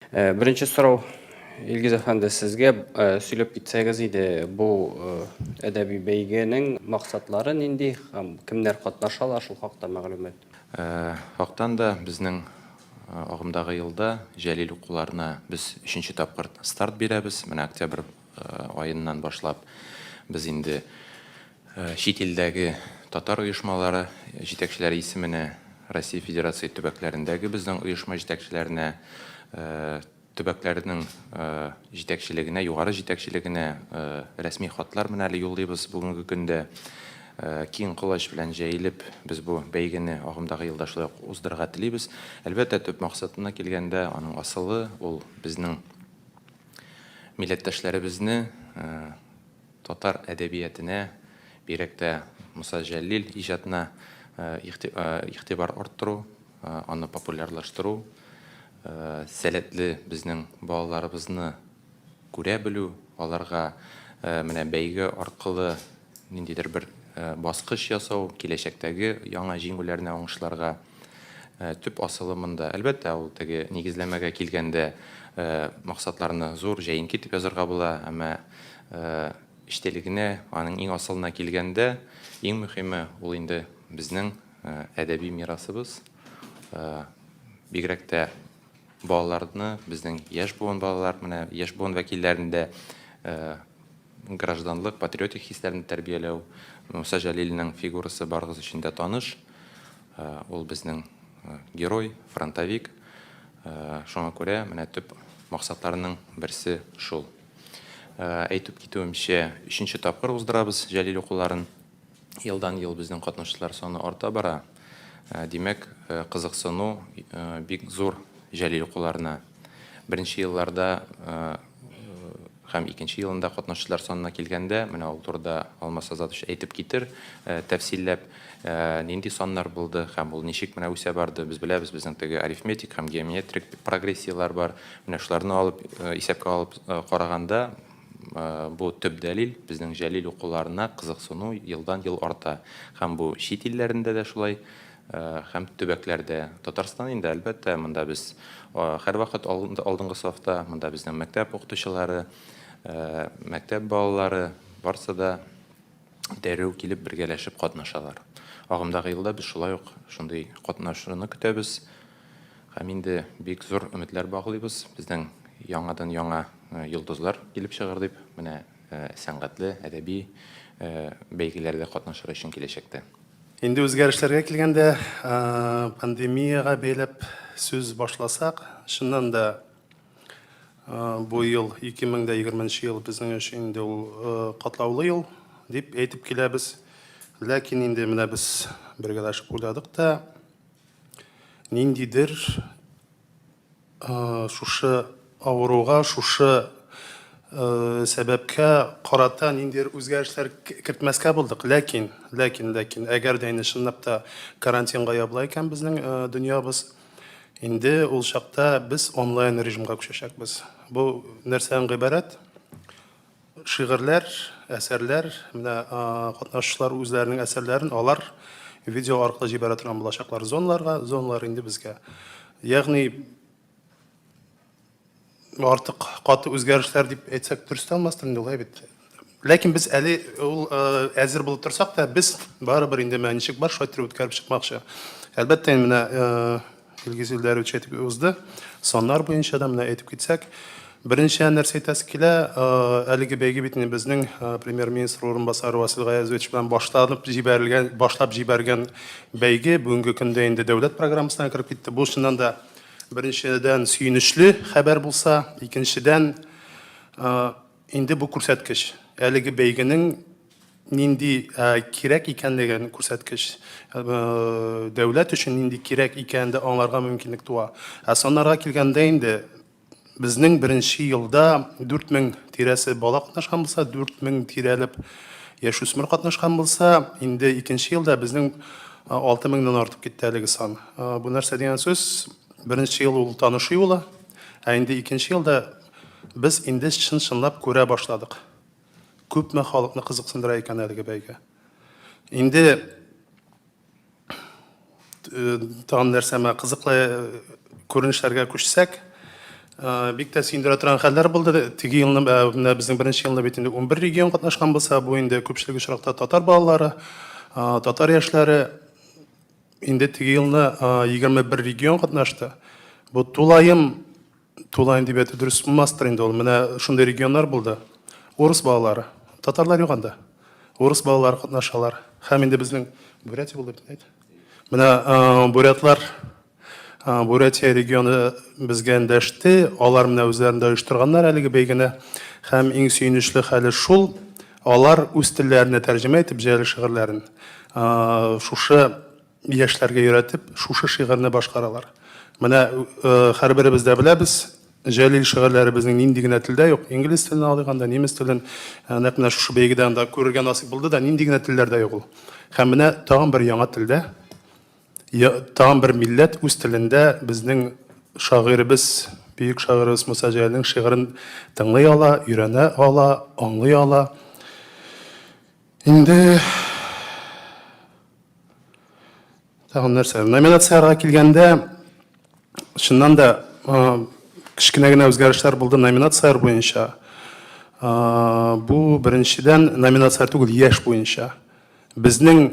Birinci sorau İlgiz Efendi sizge söylep gitseniz idi bu edebi beygenin maksatları nindi hem kimler katnaşalar şul hakta мәгълүмат. Вақтан да біздің ағымдағы жылда жәлел оқуларына біз үшінші тапқыр старт береміз. Міне октябрь айынан башлап біз енді шетелдегі татар ұйышмалары жетекшілері есіміне Россия Федерация төбәкләрендәге біздің ұйышма жетекшілеріне төбәкләрінің жетекшілігіне, юғары жетекшілігіне рәсми хатлар менә әле юллыйбыз бүгінгі күнде. Киң колач белән җәелеп, без бу бәйгене агымдагы елда шулай уздырырга телибез. Әлбәттә, төп максатына килгәндә, аның асылы ул безнең милләттәшләребезне татар әдәбиятына, бигрәк тә Муса Җәлил иҗатына игътибар арттыру, аны популярлаштыру, сәләтле безнең балаларыбызны күрә белү, аларга менә бәйге аркылы ниндидер бер басқыш ясау, киләчәктәге яңа җиңүләрне уңышларга төп асылымында. Әлбәттә, ул теге нигезләмәгә килгәндә максатларны зур җәен китеп язарга була, әмма эчтәлегенә, аның иң асылына килгәндә, иң мөһиме ул инде безнең әдәби мирасыбыз. Бигрәк тә балаларны, безнең яшь буын балалар, менә яшь буын вәкилләрендә гражданлык, патриотик хисләрне тәрбияләү, Муса Җәлилнең фигурасы барыгыз өчен дә таныш. Ул безнең герой, фронтовик. Шуңа күрә менә төп максатларның берсе шул. Әйтеп китүемчә, 3нче тапкыр уздырабыз Җәлил укуларын. Елдан ел безнең катнашчылар саны арта бара. Димәк, кызыксыну бик зур Җәлил укуларына. Беренче елларда һәм икенче елында катнашчылар санына килгәндә, менә ул турыда Алмас Азатович әйтеп китер, тәфсилләп, нинди саннар булды һәм ул ничек менә үсә барды. Без беләбез, безнең теге арифметик һәм геометрик прогрессиялар бар. Менә шуларны алып, исәпкә алып караганда, бу төп дәлил безнең Җәлил укуларына кызыксыну елдан ел арта. Һәм бу чит илләрендә дә шулай, һәм төбәкләрдә. Татарстан инде әлбәттә, монда без һәрвакыт алдынгы сафта, монда безнең мәктәп укытучылары, мәктәп балалары барсы да дәрү килеп бергәләшеп катнашалар. Агымдагы елда без шулай ук шундый катнашуны көтәбез. Һәм инде бик зур өметләр баглыйбыз. Безнең яңадан яңа йолдызлар килеп чыгыр дип, менә сәнгатьле, әдәби бәйгеләрдә катнашыр өчен киләчәктә. Инде үзгәрешләргә килгәндә, пандемияга бәйләп сүз башласак, шуннан да бу ел 2020 ел безнең өчен инде ул катлаулы ел дип әйтеп киләбез. Ләкин инде менә без бергәләшеп уйладык та, ниндидер шушы авыруга, шушы сәбәпкә карата ниндидер үзгәрешләр кертмәскә булдык. Ләкин әгәр дә инде чынлап та карантинга ябыла икән безнең дөньябыз, инде ул чакта без онлайн режимга күчәчәкбез. Бу нәрсәдән гыйбарәт? Шигырьләр, әсәрләр, менә катнашчылар үзләренең әсәрләрен алар видео аркылы җибәрә торган булачаклар зоналар инде безгә. Ягъни артык каты үзгәрешләр дип әйтсәк дөрес алмастыр инде ул бит. Ләкин без әле ул әзер булып торсак та, без барыбер инде ничек бар шулай үткәреп чыкмакчы. Әлбәттә, менә Илгиз Илдарович әйтеп узды. Саннар буенча да менә әйтеп китсәк, беренче нәрсә әйтәсе килә, әлеге бәйге бит безнең премьер-министр урынбасары Васил Гаязович белән башлап җибәргән бәйге бүгенге көндә инде дәүләт программасына кирип китте. Бу шуннан да беренчедән сөйнечле хәбәр булса, икенчедән инде бу күрсәткеч. Әлеге бәйгенең нинди кирәк икәнлеген күрсәткеч. Дәүләт өчен нинди кирәк икәнде аңларга мөмкинлек туа. Саннарга килгәндә инде безнең беренче елда 4000 тирәсе бала катнашкан булса, 4000 тирәлеп яшүсмер катнашкан булса, инде икенче елда безнең 6000-нан артып китте әлеге сан. Бу нәрсә дигән сүз? Беренче ел ул танышу юлы, инде икенче елда без инде чынлап күрә башладык. Күпме халыкны кызыксындыра икән әлеге бәйге. Инде тагын нәрсәмә кызыклы күренешләргә күчсәк, бик тә сөендерә торган хәлләр булды. Теге елны менә безнең беренче елны бит инде 11 регион катнашкан булса, бу инде күпчелек очракта татар балалары, татар яшьләре. Инде теге елны 21 регион катнашты. Бу тулайым дип әйтү дөрес булмастыр инде ул. Менә шундый регионнар булды. Урыс балалары, татарлар юк анда. Урыс балалары катнашалар. Һәм инде безнең Бурятия булды бит әйт. Менә Бурятия регионы безгә эндәште. Алар менә үзләрендә оештырганнар әлеге бәйгене. Һәм иң сөенечле хәле шул, алар үз телләренә тәрҗемә итеп җәлил шигырьләрен шушы яшьләргә өйрәтеп, шушы шигырьне башкаралар. Менә һәрберебез дә беләбез, җәлил шигырьләре безнең нинди генә телдә юк. Инглиз телен алганда, немец телен, нәкъ менә шушы бәйгедә анда күрергә насыйп булды да, нинди генә телләрдә юк ул. Һәм менә тагын бер яңа телдә, тагын бер милләт үз телендә безнең шагыйребез, бөек шагыйребез Муса Җәлилнең шигырен тыңлый ала, өйрәнә ала, аңлый ала. Инде тагын нәрсә, номинациягә килгәндә, чыннан да кечкенә генә үзгәрешләр булды номинациялар буенча. Бу беренчедән номинация түгел, яшь буенча. Безнең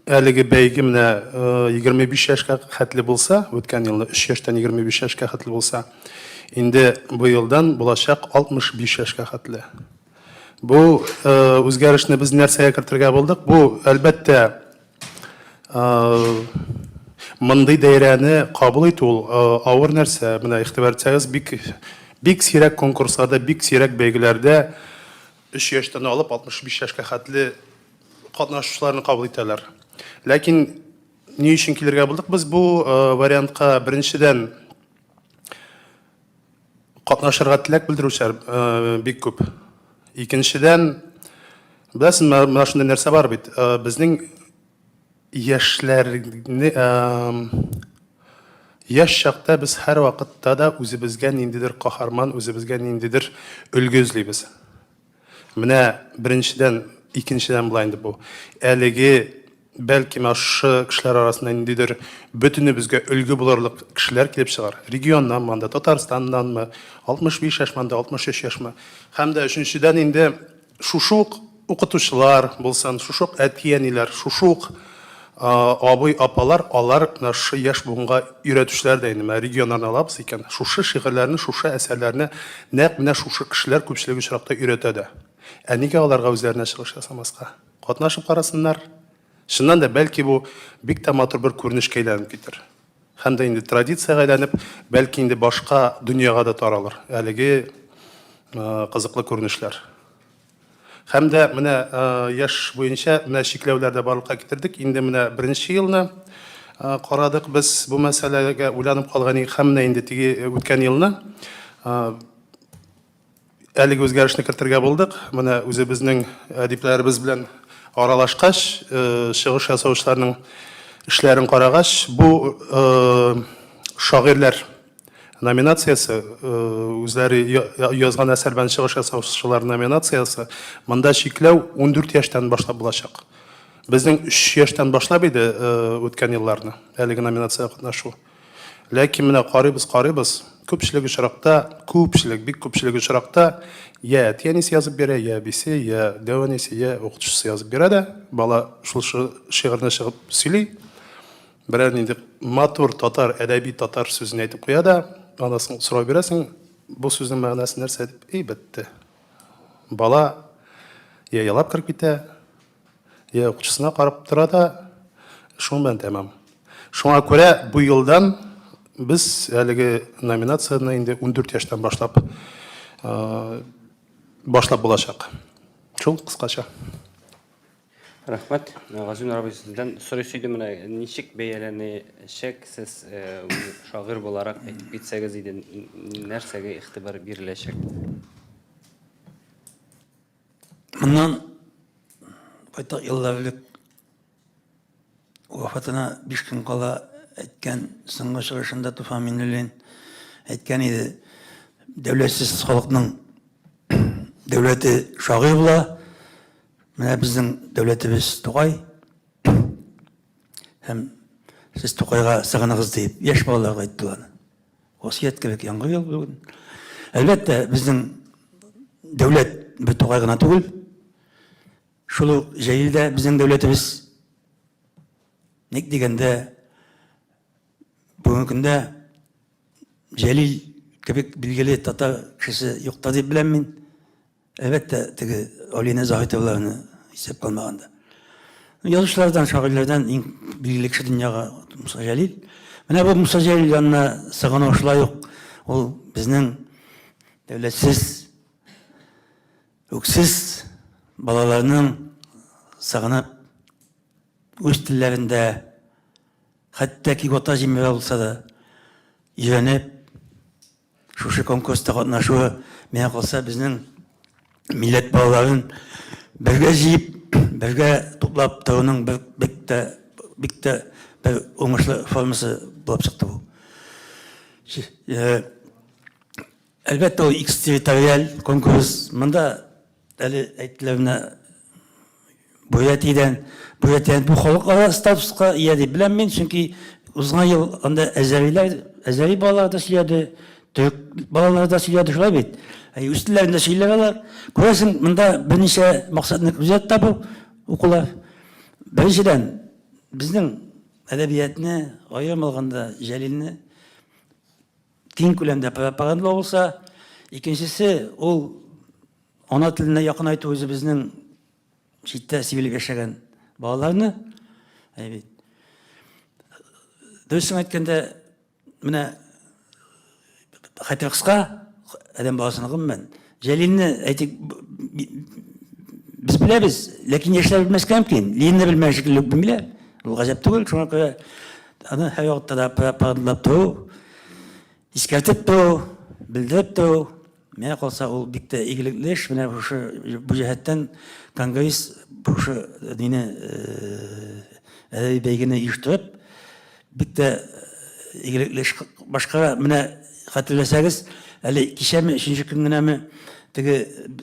әлеге бәйге менә 25 яшькә хәтле булса, үткән елны 3 яшьтән 25 яшькә хәтле булса, инде бу елдан булачак 65 яшькә хәтле. Бу үзгәрешне без нәрсәгә кертергә булдык? Бу әлбәттә мондый даирәне кабул итү авыр нәрсә. Менә игътибар итсәгез, бик сирәк конкурсларда, бик сирәк бәйгеләрдә 3 яшьтән алып 65 яшькә хәтле катнашучыларны кабул итәләр. Ләкин ни өчен килергә булдык без бу вариантка? Беренчедән, катнашырга теләк белдерүчеләр бик күп. Икенчедән, беләсез, менә шундый нәрсә бар бит. Безнең яшьләрне яшь чакта без һәр вакытта да үзебезгә ниндидер каһарман, үзебезгә ниндидер өлге эзлибез. Менә беренчедән, икенчедән булай инде бу. Әлеге бәлки ашы кешеләр арасында ниндидер бөтенебезгә өлге булырлык кешеләр килеп чыгар. Регионнан, манда Татарстаннанмы, 65 яшьмәндә, 63 яшьме. Һәм дә өченчедән инде шушук укытучылар булсын, шушук әти-әниләр, шушук абый, апалар, алар нашы яшь буынга өйрәтүчеләр дә инде регионнарны алабыз икән. Шушы шигырьләрне, шушы әсәрләрне нәкъ менә шушы кешеләр күпчелек очракта өйрәтә дә. Нигә аларга үзләренә чыгыш ясамаска? Катнашып карасыннар. Шуннан да бәлки бу бик тә матур бер күренешкә әйләнеп китер. Һәм дә инде традициягә әйләнеп, бәлки инде башка дөньяга да таралыр. Әлеге кызыклы күренешләр. Һәм дә менә яшь буенча менә чикләүләрдә барлыкка китердек. Инде менә беренче елны карадык без бу мәсьәләгә уйланып калган идек. Һәм менә инде теге үткән елны әлеге үзгәрешне кертергә булдык. Менә үзебезнең әдипләребез белән аралашкач, чыгыш ясаучыларның эшләрен карагач, бу шагыйрьләр номинациясе, үзләре язган әсәр белән чыгыш ясаучылар номинациясе, монда чикләү 14 яшьтән башлап булачак. Безнең 3 яшьтән башлап иде үткән елларны әлеге номинациягә катнашу. Ләкин менә карыйбыз, күпчелек очракта, бик күпчелек очракта я әти-әнисе язып бирә, я әбисе, я дәванесе, я укытучысы язып бирә дә, бала шул шигырьне чыгып сөйли. Берәр нинди матур татар, әдәби татар сүзен әйтеп куя да, анасын сорау бирәсең, бу сүзнең мәгънәсе нәрсә дип, бетте. Бала я ялап киреп китә, я укытучысына карап тора да, шуның белән тәмам. Шуңа күрә бу елдан biz әлеге номинацияны инде 14 яшьтән башлап булачак. Шул кыскача. Рәхмәт. Газин Рабый сездән сорыйсы иде менә ничек бәяләне сез шагыйрь буларак әйтеп китсәгез иде, нәрсәгә игътибар биреләчәк? Моннан байтак еллар элек вафатына 5 көн кала әйткән соңгы чыгышында Туфан Миннуллин әйткән иде, дәүләтсез халыкның дәүләте шагыйрь була. Менә безнең дәүләтебез Тукай. Һәм сез Тукайга сыгыныгыз дип яшь балаларга әйттеләр. Васыят кебек яңгыр ел бүген. Әлбәттә, безнең дәүләт бер тугай гына түгел. Шул ук җәйлдә безнең дәүләтебез ник дигәндә бүгенге көндә Җәлил кебек билгеле татар кешесе юкта дип беләм мин. Әлбәттә, теге Алина Заһитовларны исәп калмаганда. Язучылардан, шагыйрьләрдән иң билгеле кеше дөньяга Муса Җәлил. Менә бу Муса Җәлил янына сыгыну шулай ук ул безнең дәүләтсез, үксез балаларның сагынып үз телләрендә, хәтта ки гота җимерә булса да, өйрәнеп, шушы конкурста катнашуы миңа калса безнең милләт балаларын бергә җыеп, бергә туплап торуның бик тә бер уңышлы формасы булып чыкты бу. Әлбәттә, ул экстерриториаль конкурс. Монда әле әйттеләр менә Бурятиядән бу халыкара статуска ия дип беләм мин, чөнки узган ел анда әзәри балалар да сөйләде, төрек балалар да сөйләде, шулай бит. Үз телләрендә сөйләгәннәр. Күрәсең, монда берничә максатны күзәтеп табу укулар. Беренчедән, безнең әдәбиятны, аерым алганда Җәлилне киң күләмдә пропагандалау булса, икенчесе ул ана теленә якынайту үзе безнең читтә сибелеп яшәгән балаларны. Дөресен әйткәндә, менә хәтта кыска адәм баласына гомумән Җәлилне әйтик без беләбез, ләкин яшьләр белмәскә мөмкин. Ленинны белмәгән шикелле белмиләр. Ул гаҗәп түгел, шуңа күрә аны һәр вакытта да пропагандалап тору, искәртеп тору, белдереп тору, миңа калса ул бик тә игелекле эш. Менә бу җәһәттән Конгресс бушы дине әдәби бәйгене оештырып, бик тә игелекле эш башкара. Менә хәтерләсәгез, әле кичәме, 3нче көн генәме теге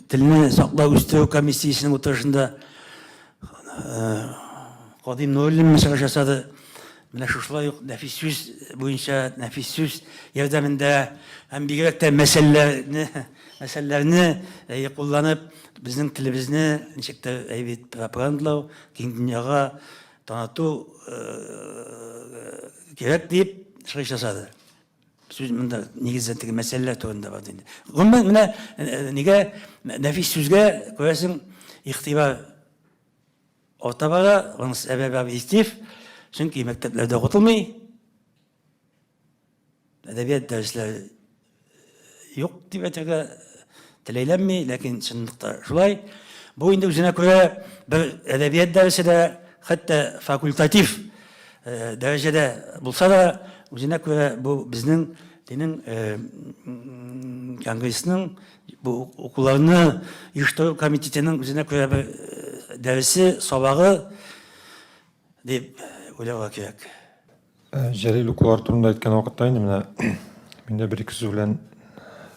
телне саклау үстерү комиссиясенең утырышында Кадим Нуруллин мәсьәлә ясады. Менә шулай ук нәфис сүз буенча, нәфис сүз ярдәмендә һәм бигрәк тә мәсьәләләрне кулланып, безнең телебезне ничек тә әйбәт пропагандалау, киң дөньяга таныту кирәк дип чыгыш ясады. Сүз монда нигездән теге мәсьәләләр турында бар инде. Гомумән, менә нигә нәфис сүзгә күрәсең игътибар арта бара, аның сәбәбе объектив. Чөнки мәктәпләрдә укытылмый, әдәбият дәресләре юк дип әйтергә теләйләнми, ләкин чынлыкта шулай. Бу инде үзенә күрә бер әдәбият дәресе дә, хәтта факультатив дәрәҗәдә булса да, үзенә күрә бу безнең Конгрессның бу укуларны оештыру комитетының үзенә күрә бер дәресе, сабагы дип уйларга кирәк. Җәлил укулар турында әйткән вакытта инде менә миндә бер-ике сүз белән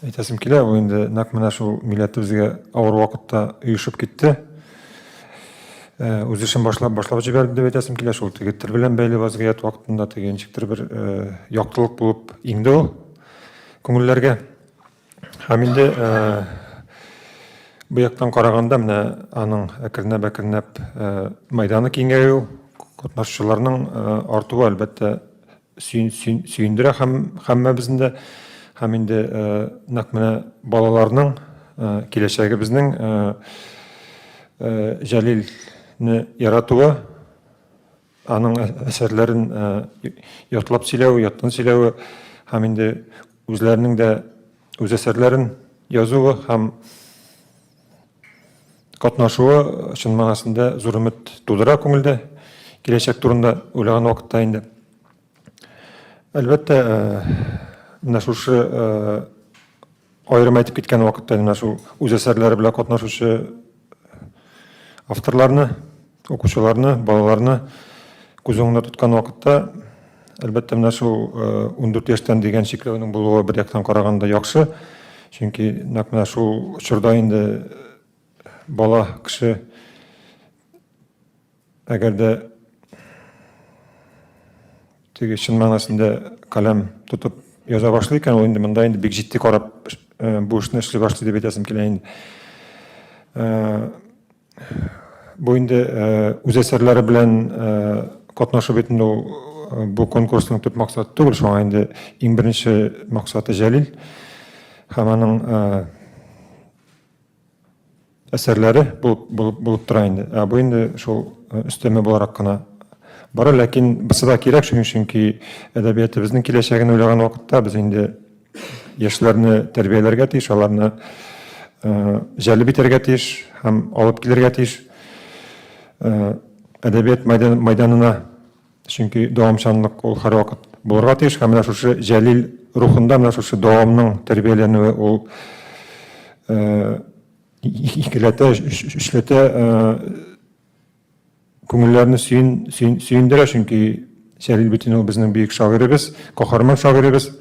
әйтәсем килә. Бу инде нәкъ менә шул милләтебезгә авыр вакытта оешып китте. Үз эшен башлап җибәрде дип әйтәсем килә. Шул теге тел белән бәйле вазгыять вакытында теге ничектер бер яктылык булып иңде ул күңелләргә. Һәм инде бу яктан караганда менә аның әкренләп мәйданы киңәю, катнашучыларның артуы әлбәттә сөендерә һәммәбезне дә. Һәм инде нәкъ менә балаларның киләчәгебезнең Җәлилне яратуы, аның әсәрләрен ятлап сөйләү, яттан сөйләү, һәм инде үзләренең дә үз әсәрләрен язуы һәм катнашуы чын мәгънәсендә зур өмет тудыра күңелдә, киләчәк турында уйлаган вакытта инде. Әлбәттә, менә шушы аерым әйтеп киткән вакытта менә шул үз әсәрләре белән катнашучы авторларны, укучыларны, балаларны күз уңында тоткан вакытта, әлбәттә, менә шул 14 яшьтән дигән чикләүнең булуы бер яктан караганда яхшы, чөнки нәкъ менә шул чорда инде бала кеше әгәр дә теге чын мәгънәсендә каләм тотып яза башлый икән, ул инде монда инде бик җитди карап бу эшне эшли башлый дип әйтәсем килә инде. Бу инде үз әсәрләре белән катнашып бит инде бу конкурсның төп максаты түгел, шуңа инде иң беренче максаты Җәлил һәм аның әсәрләре булып тора инде. Бу инде шул өстәмә буларак кына бара, ләкин бусы да кирәк, чөнки әдәбиятыбызның киләчәген уйлаган вакытта без инде яшьләрне тәрбияләргә тиеш, аларны җәлеп итәргә тиеш һәм алып килергә тиеш әдәбият мәйданына, чөнки дәвамчанлык ул һәрвакыт булырга тиеш һәм менә шушы Җәлил рухында менә шушы дәвамның тәрбияләнүе ул икеләтә, эшләтә күңелләрне сөендерә, чөнки Җәлил бит ул безнең бөек шагыйребез, каһарман шагыйребез.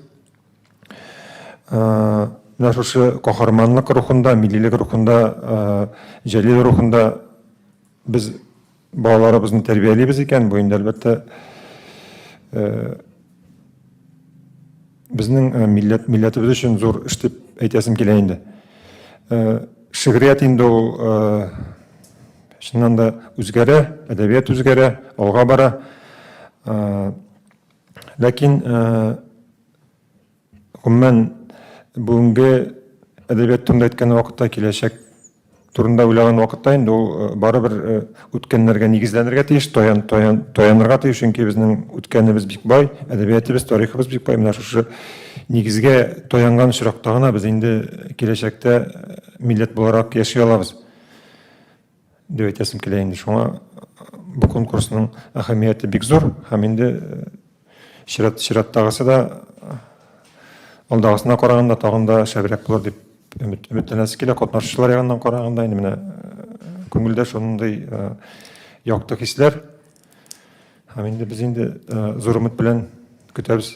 Менә шушы каһарманлык рухында, миллилек рухында, Җәлил рухында без балаларыбызны тәрбиялибез икән, бу инде әлбәттә безнең милләтебез өчен зур эш дип әйтәсем килә инде. Шигърият инде ул чыннан да үзгәрә, әдәбият үзгәрә, алга бара. Ләкин гомумән бүгенге әдәбият турында әйткән вакытта, киләчәк турында уйлаган вакытта инде ул барыбер үткәннәргә нигезләнергә тиеш, таянырга тиеш, чөнки безнең үткәнебез бик бай, әдәбиятыбыз, тарихыбыз бик бай. Менә шушы нигезгә таянган очракта гына без инде киләчәктә милләт буларак яши алабыз дип әйтәсем килә инде. Шуңа бу конкурсның әһәмияте бик зур һәм инде чираттагысы да алдагысына караганда тагын да шәбрәк булыр дип өметләнәсе килә. Катнашучылар ягыннан караганда инде менә күңелдә шундый якты хисләр һәм инде без инде зур өмет белән көтәбез.